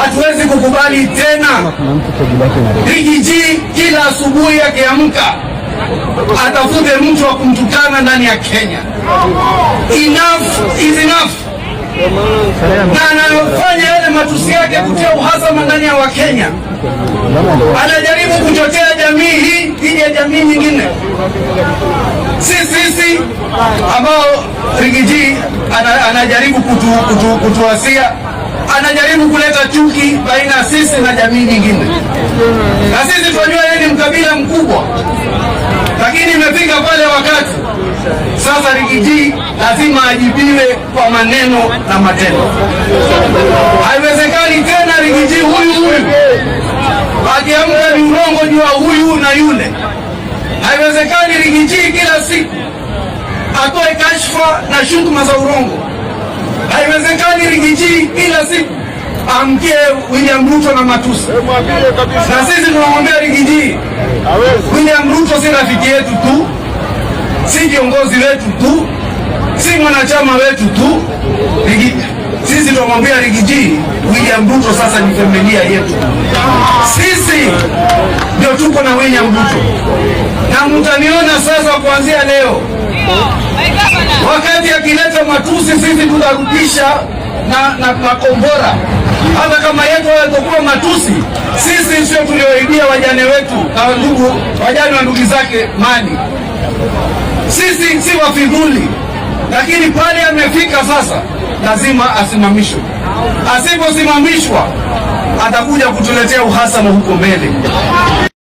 Hatuwezi kukubali tena Riggy kila asubuhi akiamka atafute mtu wa kumtukana ndani ya Kenya. Enough is enough. Na anafanya yale matusi yake kutia uhasama ndani ya Wakenya. Anajaribu kuchochea jamii hii dhidi ya jamii nyingine. Sisi ambao Riggy anajaribu kutuasia, anajaribu kuleta chuki baina sisi na jamii nyingine. Na sisi tunajua yeye ni mkabila mkubwa. Lakini imefika pale wakati sasa Riggy lazima ajibiwe kwa maneno na matendo. Haiwezekani tena Riggy huyu akiamka ni urongo juu ya huyu na yule. Haiwezekani Riggy kila siku atoe kashfa na shutuma za urongo. Haiwezekani Riggy kila siku amkie William Ruto na matusi. Na sisi tunamwambia Riggy, William Ruto si rafiki yetu tu, si kiongozi wetu tu, si mwanachama wetu tu. Sisi tunamwambia Riggy, William Ruto sasa ni familia yetu. Sisi ndio tuko na William Ruto. Na mtaniona sasa kuanzia leo, wakati akileta matusi sisi tutarudisha na kombora. Hata kama yetu watakuwa matusi, sisi sio tulioibia wajane wetu na wajane wa ndugu zake mali. Sisi si wafidhuli. Lakini pale amefika sasa, lazima asimamishwe. Asiposimamishwa atakuja kutuletea uhasama huko mbele.